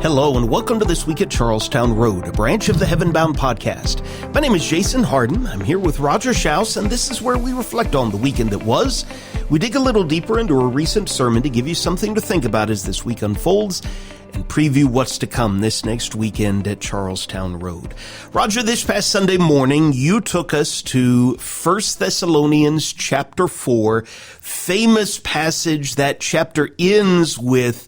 Hello and welcome to This Week at Charlestown Road, a branch of the Heaven Bound podcast. My name is Jason Harden. I'm here with Roger Schaus, and this is where we reflect on the weekend that was. We dig a little deeper into a recent sermon to give you something to think about as this week unfolds and preview what's to come this next weekend at Charlestown Road. Roger, this past Sunday morning, you took us to 1 Thessalonians chapter 4, famous passage. That chapter ends with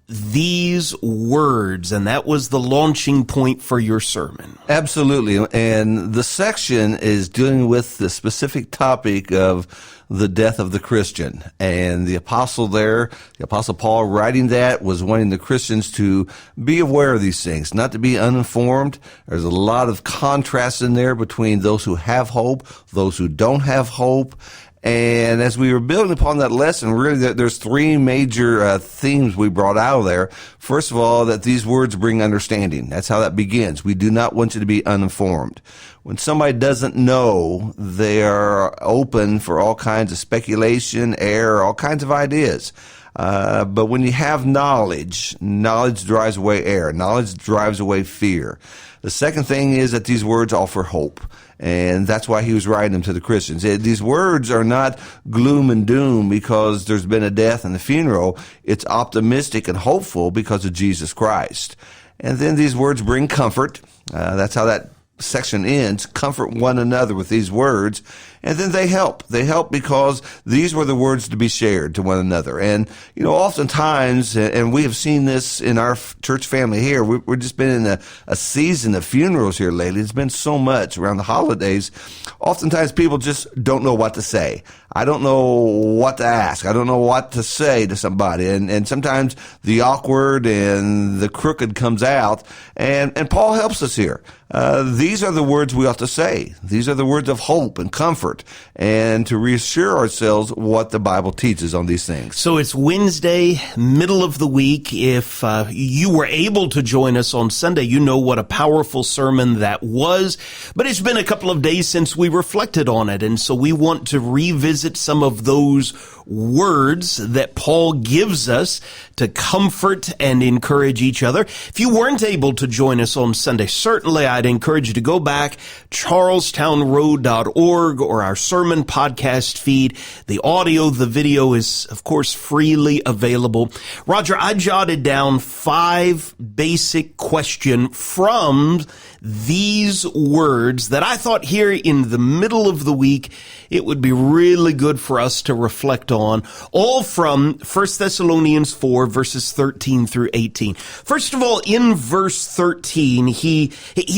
these words, and that was the launching point for your sermon. Absolutely, and the section is dealing with the specific topic of the death of the Christian. And the apostle Paul writing that, was wanting the Christians to be aware of these things, not to be uninformed. There's a lot of contrast in there between those who have hope, those who don't have hope. And as we were building upon that lesson, really, there's three major themes we brought out of there. First of all, that these words bring understanding. That's how that begins. We do not want you to be uninformed. When somebody doesn't know, they are open for all kinds of speculation, error, all kinds of ideas. But when you have knowledge drives away error. Knowledge drives away fear. The second thing is that these words offer hope. And that's why he was writing them to the Christians. These words are not gloom and doom because there's been a death and a funeral. It's optimistic and hopeful because of Jesus Christ. And then these words bring comfort. That's how that section ends. Comfort one another with these words. And then they help. They help because these were the words to be shared to one another. And, oftentimes, and we have seen this in our church family here, we've just been in a season of funerals here lately. It's been so much around the holidays. Oftentimes people just don't know what to say. I don't know what to ask. I don't know what to say to somebody. And sometimes the awkward and the crooked comes out. And Paul helps us here. These are the words we ought to say. These are the words of hope and comfort, and to reassure ourselves what the Bible teaches on these things. So it's Wednesday, middle of the week. If you were able to join us on Sunday, you know what a powerful sermon that was. But it's been a couple of days since we reflected on it, and so we want to revisit some of those words that Paul gives us to comfort and encourage each other. If you weren't able to join us on Sunday, certainly I'd encourage you to go back, charlestownroad.org, or our sermon podcast feed. The audio, the video is, of course, freely available. Roger, I jotted down 5 basic questions from these words that I thought here in the middle of the week it would be really good for us to reflect on, all from 1 Thessalonians 4, verses 13 through 18. First of all, in verse 13, he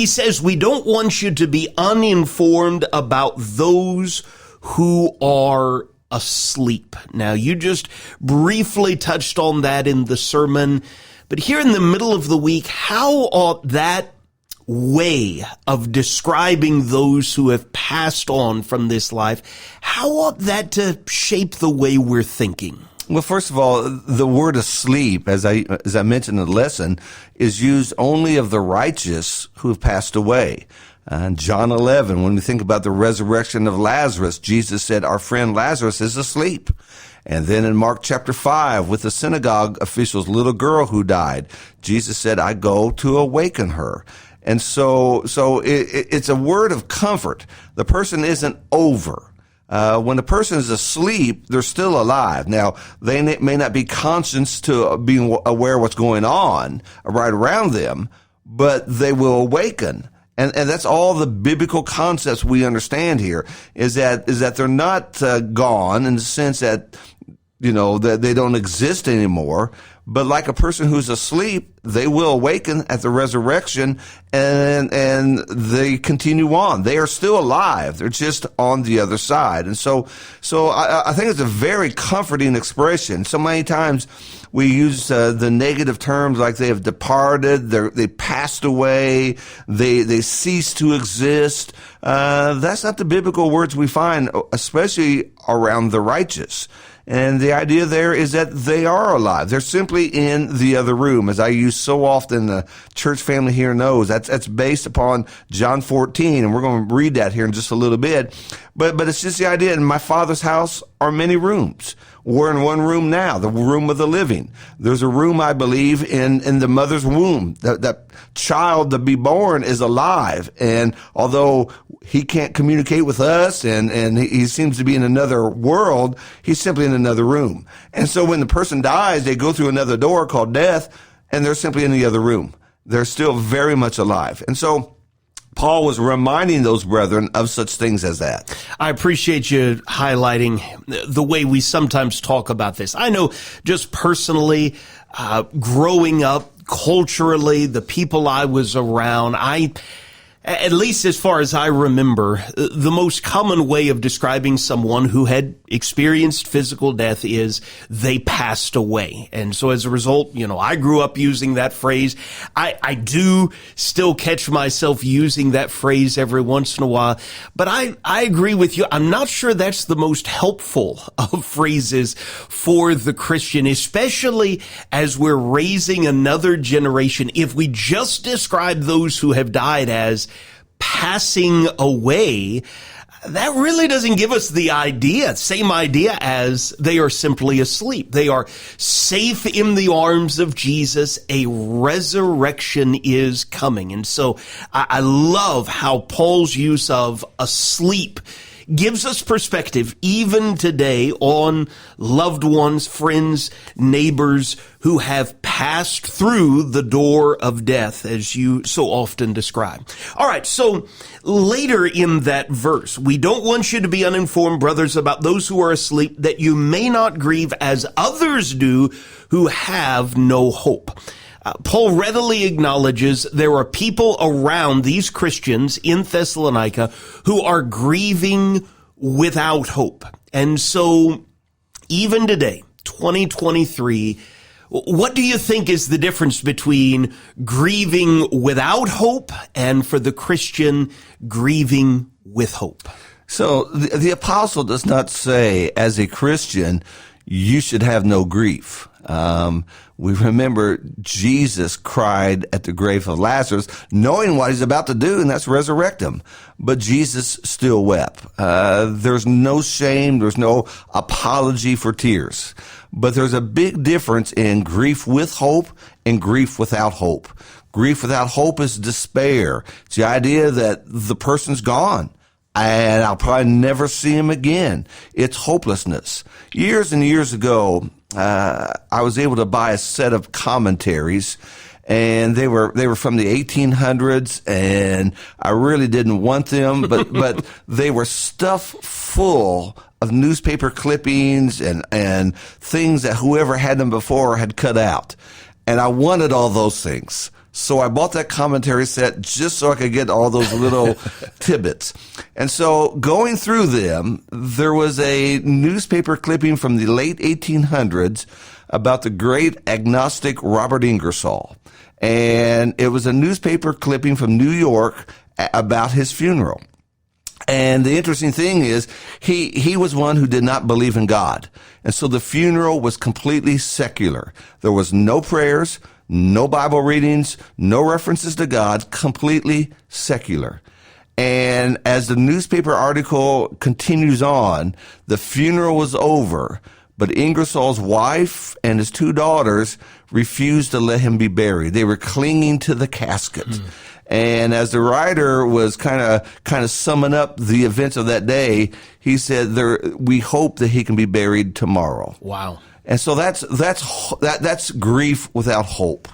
says, we don't want you to be uninformed about those who are asleep. Now, you just briefly touched on that in the sermon, but here in the middle of the week, how ought that way of describing those who have passed on from this life, how ought that to shape the way we're thinking? Well, first of all, the word asleep, as I mentioned in the lesson, is used only of the righteous who have passed away. In John 11, when we think about the resurrection of Lazarus, Jesus said, our friend Lazarus is asleep. And then in Mark chapter 5, with the synagogue official's little girl who died, Jesus said, I go to awaken her. And so it's a word of comfort. The person isn't over. When the person is asleep, they're still alive. Now, they may not be conscious to being aware of what's going on right around them, but they will awaken. And that's all the biblical concepts we understand here, is that they're not gone in the sense that, that they don't exist anymore. But like a person who's asleep, they will awaken at the resurrection and they continue on. They are still alive. They're just on the other side. And so I think it's a very comforting expression. So many times we use the negative terms like they have departed, they passed away, they cease to exist. That's not the biblical words we find, especially around the righteous. And the idea there is that they are alive. They're simply in the other room, as I use used so often. The church family here knows that's based upon John 14, and we're going to read that here in just a little bit. But it's just the idea. In my Father's house are many rooms. We're in one room now, the room of the living. There's a room, I believe, in the mother's womb. That child to be born is alive. And although he can't communicate with us and he seems to be in another world, he's simply in another room. And so when the person dies, they go through another door called death, and they're simply in the other room. They're still very much alive. And so Paul was reminding those brethren of such things as that. I appreciate you highlighting the way we sometimes talk about this. I know just personally, growing up culturally, the people I was around, at least as far as I remember, the most common way of describing someone who had experienced physical death is they passed away. And so as a result, I grew up using that phrase. I do still catch myself using that phrase every once in a while. But I agree with you. I'm not sure that's the most helpful of phrases for the Christian, especially as we're raising another generation. If we just describe those who have died as passing away, that really doesn't give us the same idea as they are simply asleep. They are safe in the arms of Jesus. A resurrection is coming. And so I love how Paul's use of asleep gives us perspective even today on loved ones, friends, neighbors who have passed through the door of death, as you so often describe. All right, so later in that verse, we don't want you to be uninformed, brothers, about those who are asleep, that you may not grieve as others do who have no hope. Paul readily acknowledges there are people around these Christians in Thessalonica who are grieving without hope. And so even today, 2023, what do you think is the difference between grieving without hope and for the Christian grieving with hope? So the apostle does not say, as a Christian, you should have no grief. We remember Jesus cried at the grave of Lazarus, knowing what he's about to do, and that's resurrect him. But Jesus still wept. There's no shame. There's no apology for tears. But there's a big difference in grief with hope and grief without hope. Grief without hope is despair. It's the idea that the person's gone and I'll probably never see him again. It's hopelessness. Years and years ago, I was able to buy a set of commentaries, and they were from the 1800s, and I really didn't want them, but they were stuffed full of newspaper clippings and things that whoever had them before had cut out. And I wanted all those things. So I bought that commentary set just so I could get all those little tidbits. And so going through them, there was a newspaper clipping from the late 1800s about the great agnostic Robert Ingersoll. And it was a newspaper clipping from New York about his funeral. And the interesting thing is, he was one who did not believe in God. And so the funeral was completely secular. There was no prayers, no Bible readings, no references to God, completely secular. And as the newspaper article continues on, the funeral was over, but Ingersoll's wife and his two daughters refused to let him be buried. They were clinging to the casket. And as the writer was kind of summing up the events of that day, he said, we hope that he can be buried tomorrow. Wow. And so that's grief without hope.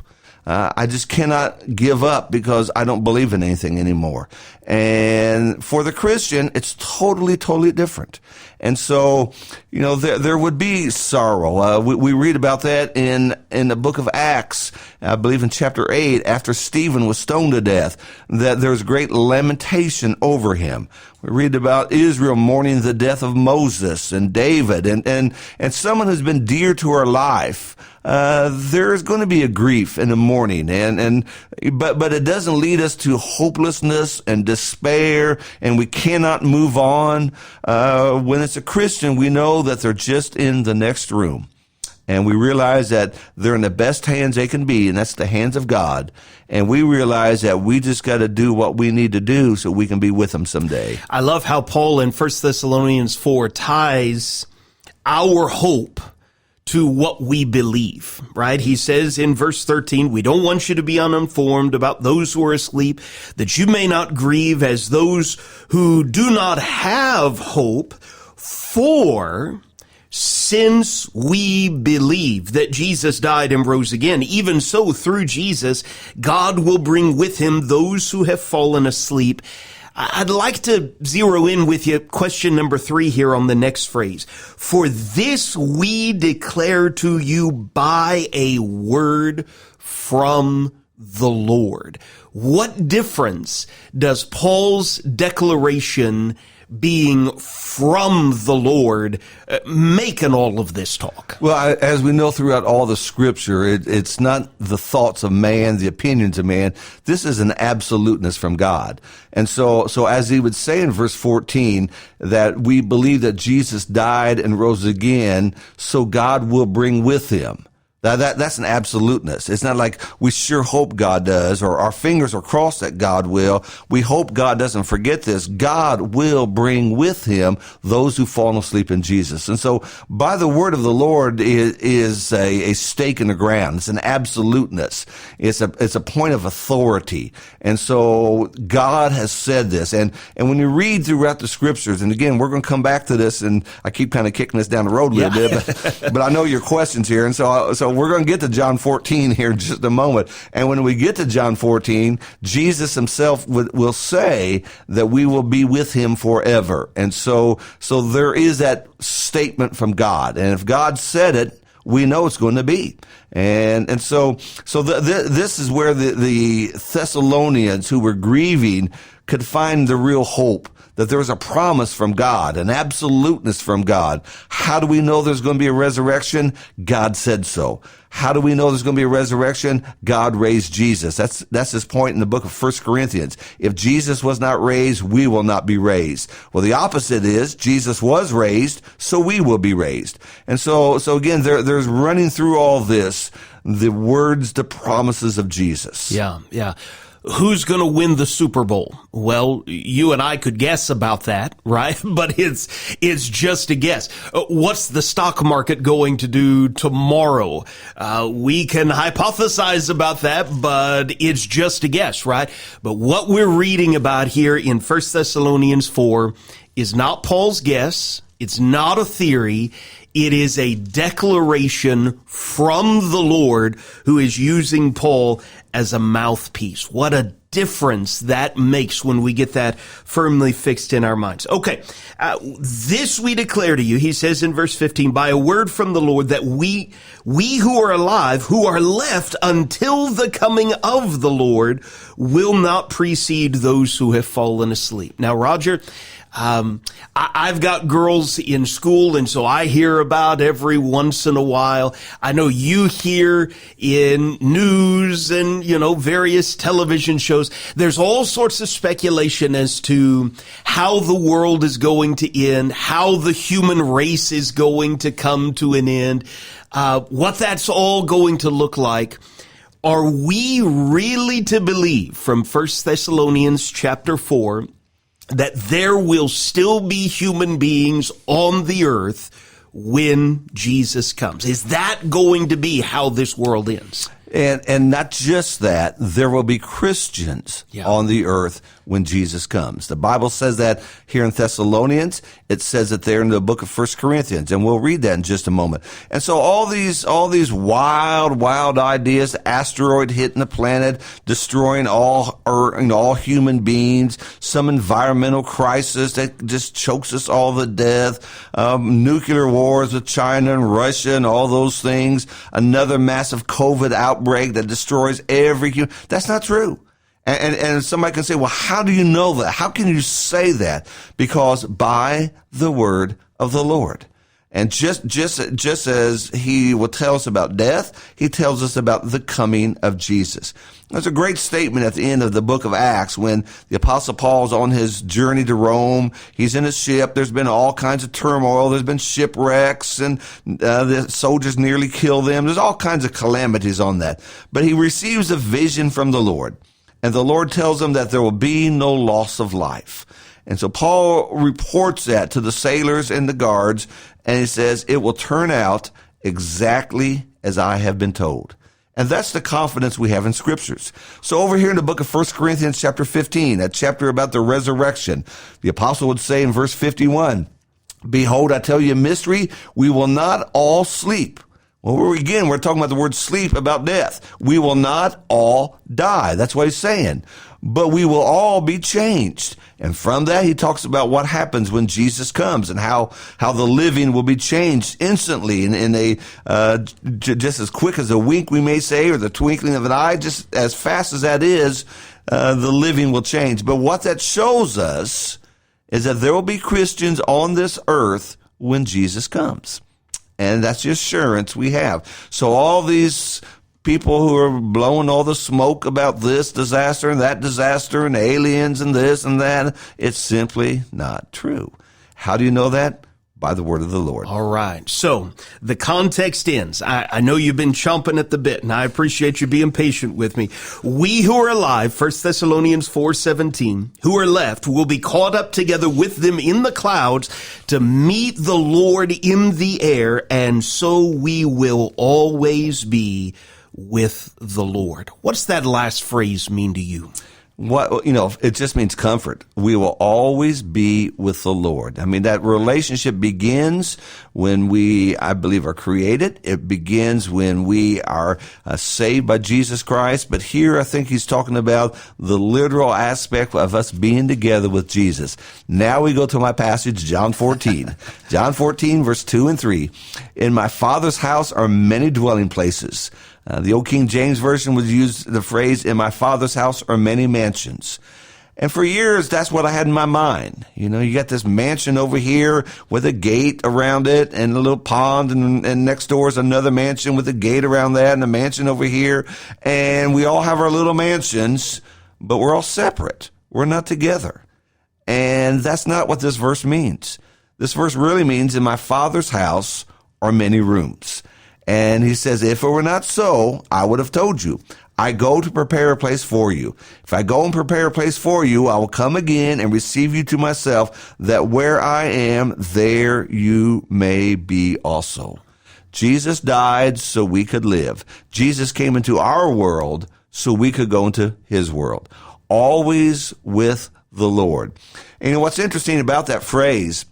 I just cannot give up because I don't believe in anything anymore. And for the Christian, it's totally, totally different. And so, there would be sorrow. We read about that in the book of Acts, I believe in chapter 8, after Stephen was stoned to death, that there's great lamentation over him. We read about Israel mourning the death of Moses and David and someone who's been dear to our life. There's going to be a grief and a mourning, but it doesn't lead us to hopelessness and despair, and we cannot move on. When it's a Christian, we know that they're just in the next room. and we realize that they're in the best hands they can be, and that's the hands of God. And we realize that we just got to do what we need to do so we can be with them someday. I love how Paul in 1 Thessalonians 4 ties our hope to what we believe, right? He says in verse 13, we don't want you to be uninformed about those who are asleep, that you may not grieve as those who do not have hope. For since we believe that Jesus died and rose again, even so through Jesus, God will bring with him those who have fallen asleep. I'd like to zero in with you question number 3 here on the next phrase. For this we declare to you by a word from the Lord. What difference does Paul's declaration being from the Lord make in all of this talk? Well, as we know throughout all the scripture, it's not the thoughts of man, the opinions of man. This is an absoluteness from God. And so as he would say in verse 14, that we believe that Jesus died and rose again, so God will bring with him. Now that's an absoluteness. It's not like we sure hope God does, or our fingers are crossed that God will. We hope God doesn't forget this. God will bring with him those who fall asleep in Jesus. And so by the word of the Lord is a stake in the ground. It's an absoluteness. It's a point of authority. And so God has said this. And when you read throughout the scriptures, and again, we're going to come back to this, and I keep kind of kicking this down the road a little bit, but I know your questions here. And so we're going to get to John 14 here in just a moment. And when we get to John 14, Jesus himself will say that we will be with him forever. And so there is that statement from God. And if God said it, we know it's going to be. And so this is where the Thessalonians who were grieving could find the real hope, that there was a promise from God, an absoluteness from God. How do we know there's going to be a resurrection? God said so. How do we know there's going to be a resurrection? God raised Jesus. That's his point in the book of 1 Corinthians. If Jesus was not raised, we will not be raised. Well, the opposite is Jesus was raised, so we will be raised. And so again, there's running through all this, the words, the promises of Jesus. Yeah. Who's going to win the Super Bowl? Well, you and I could guess about that, right? But it's just a guess. What's the stock market going to do tomorrow? We can hypothesize about that, but it's just a guess, right? But what we're reading about here in 1 Thessalonians 4 is not Paul's guess. It's not a theory. It is a declaration from the Lord, who is using Paul as a mouthpiece. What a difference that makes when we get that firmly fixed in our minds. Okay, this we declare to you, he says in verse 15, by a word from the Lord, that we who are alive, who are left until the coming of the Lord, will not precede those who have fallen asleep. Now, Roger, I've got girls in school, and so I hear about every once in a while. I know you hear in news and, various television shows. There's all sorts of speculation as to how the world is going to end, how the human race is going to come to an end, what that's all going to look like. Are we really to believe from 1 Thessalonians chapter 4 that there will still be human beings on the earth when Jesus comes? Is that going to be how this world ends? And not just that, there will be Christians on the earth when Jesus comes. The Bible says that here in Thessalonians. It says it there in the book of 1 Corinthians, and we'll read that in just a moment. And so all these wild ideas, asteroid hitting the planet, destroying all human beings, some environmental crisis that just chokes us all to death, nuclear wars with China and Russia and all those things, another massive COVID outbreak that destroys every human. That's not true. And somebody can say, well, how do you know that? How can you say that? Because by the word of the Lord. And just as he will tell us about death, he tells us about the coming of Jesus. There's a great statement at the end of the book of Acts when the Apostle Paul's on his journey to Rome. He's in a ship. There's been all kinds of turmoil. There's been shipwrecks, and the soldiers nearly kill them. There's all kinds of calamities on that. But he receives a vision from the Lord, and the Lord tells him that there will be no loss of life. And so Paul reports that to the sailors and the guards, and he says, it will turn out exactly as I have been told. And that's the confidence we have in scriptures. So over here in the book of 1 Corinthians chapter 15, that chapter about the resurrection, the apostle would say in verse 51, behold, I tell you a mystery, we will not all sleep. Well, we're talking about the word sleep, about death. We will not all die. That's what he's saying. But we will all be changed. And from that, he talks about what happens when Jesus comes and how the living will be changed instantly in a just as quick as a wink, we may say, or the twinkling of an eye, just as fast as that is, the living will change. But what that shows us is that there will be Christians on this earth when Jesus comes. And that's the assurance we have. So all these people who are blowing all the smoke about this disaster and that disaster and aliens and this and that, it's simply not true. How do you know that? By the word of the Lord. All right. So the context ends. I know you've been chomping at the bit, and I appreciate you being patient with me. We who are alive, 1 Thessalonians 4:17, who are left will be caught up together with them in the clouds to meet the Lord in the air, and so we will always be with the Lord. What's that last phrase mean to you? It just means comfort. We will always be with the Lord. I mean, that relationship begins when we, I believe, are created. It begins when we are saved by Jesus Christ. But here, I think he's talking about the literal aspect of us being together with Jesus. Now we go to my passage, John 14. John 14, verse 2 and 3. In my Father's house are many dwelling places. The old King James Version would use the phrase, in my Father's house are many mansions. And for years, that's what I had in my mind. You got this mansion over here with a gate around it and a little pond, and next door is another mansion with a gate around that and a mansion over here. And we all have our little mansions, but we're all separate. We're not together. And that's not what this verse means. This verse really means, in my Father's house are many rooms. And he says, if it were not so, I would have told you. I go to prepare a place for you. If I go and prepare a place for you, I will come again and receive you to myself, that where I am, there you may be also. Jesus died so we could live. Jesus came into our world so we could go into his world. Always with the Lord. And what's interesting about that phrase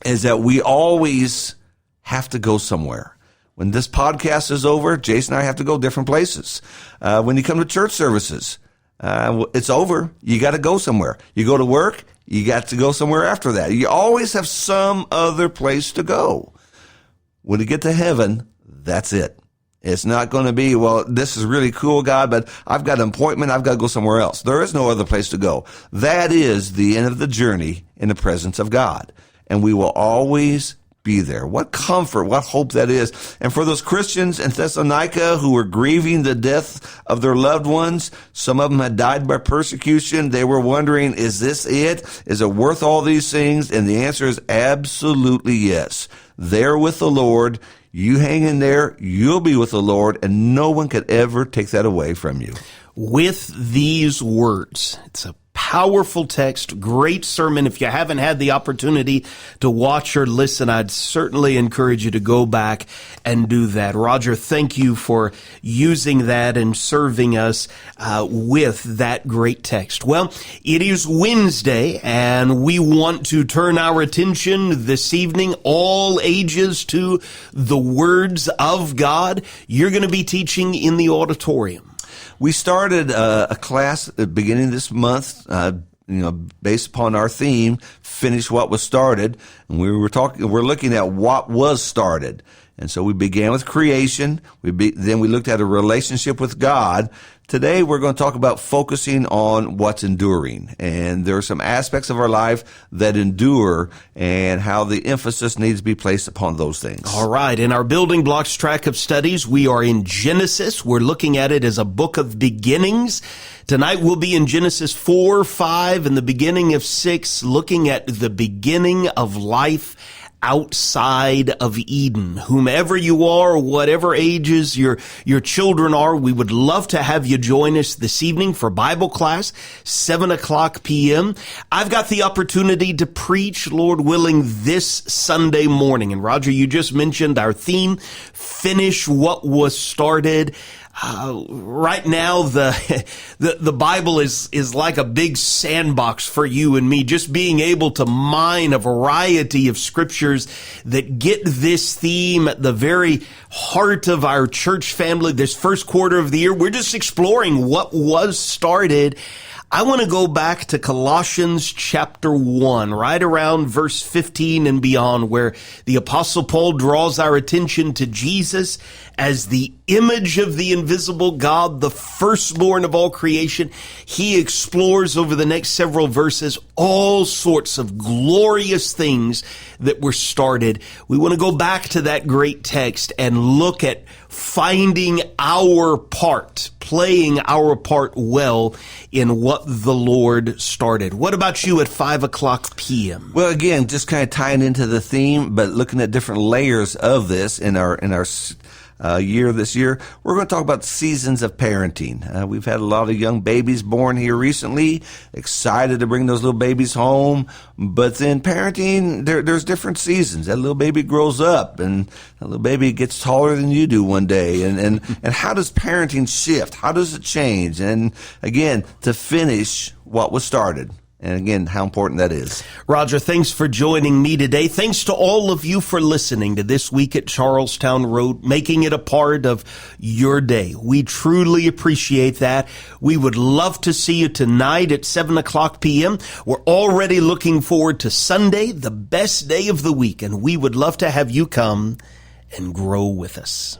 is that we always have to go somewhere. When this podcast is over, Jason and I have to go different places. When you come to church services, it's over. You got to go somewhere. You go to work, you got to go somewhere after that. You always have some other place to go. When you get to heaven, that's it. It's not going to be, well, this is really cool, God, but I've got an appointment. I've got to go somewhere else. There is no other place to go. That is the end of the journey in the presence of God. And we will always be there. What comfort, what hope that is. And for those Christians in Thessalonica who were grieving the death of their loved ones, some of them had died by persecution. They were wondering, is this it? Is it worth all these things? And the answer is absolutely yes. They're with the Lord. You hang in there. You'll be with the Lord, and no one could ever take that away from you. With these words, it's a powerful text, great sermon. If you haven't had the opportunity to watch or listen, I'd certainly encourage you to go back and do that. Roger, thank you for using that and serving us with that great text. Well, it is Wednesday, and we want to turn our attention this evening, all ages, to the words of God. You're going to be teaching in the auditorium. We started a class at the beginning of this month, based upon our theme, Finish What Was Started. And we're looking at what was started. And so we began with creation. Then we looked at a relationship with God. Today we're going to talk about focusing on what's enduring. And there are some aspects of our life that endure and how the emphasis needs to be placed upon those things. All right. In our Building Blocks track of studies, we are in Genesis. We're looking at it as a book of beginnings. Tonight we'll be in Genesis 4, 5, and the beginning of 6, looking at the beginning of life outside of Eden. Whomever you are, whatever ages your children are, we would love to have you join us this evening for Bible class, 7:00 p.m. I've got the opportunity to preach, Lord willing, this Sunday morning. And Roger, you just mentioned our theme, Finish What Was Started. Right now, the Bible is like a big sandbox for you and me, just being able to mine a variety of scriptures that get this theme at the very heart of our church family. This first quarter of the year, we're just exploring what was started. I want to go back to Colossians chapter 1, right around verse 15 and beyond, where the Apostle Paul draws our attention to Jesus as the image of the invisible God, the firstborn of all creation. He explores over the next several verses all sorts of glorious things that were started. We want to go back to that great text and look at finding our part, playing our part well in what the Lord started. What about you at 5:00 p.m.? Well, again, just kind of tying into the theme, but looking at different layers of this in our year this year, we're going to talk about seasons of parenting. We've had a lot of young babies born here recently, excited to bring those little babies home. But then parenting, there's different seasons. That little baby grows up, and that little baby gets taller than you do one day. And how does parenting shift? How does it change? And again, to finish what was started. And again, how important that is. Roger, thanks for joining me today. Thanks to all of you for listening to This Week at Charlestown Road, making it a part of your day. We truly appreciate that. We would love to see you tonight at 7:00 p.m. We're already looking forward to Sunday, the best day of the week, and we would love to have you come and grow with us.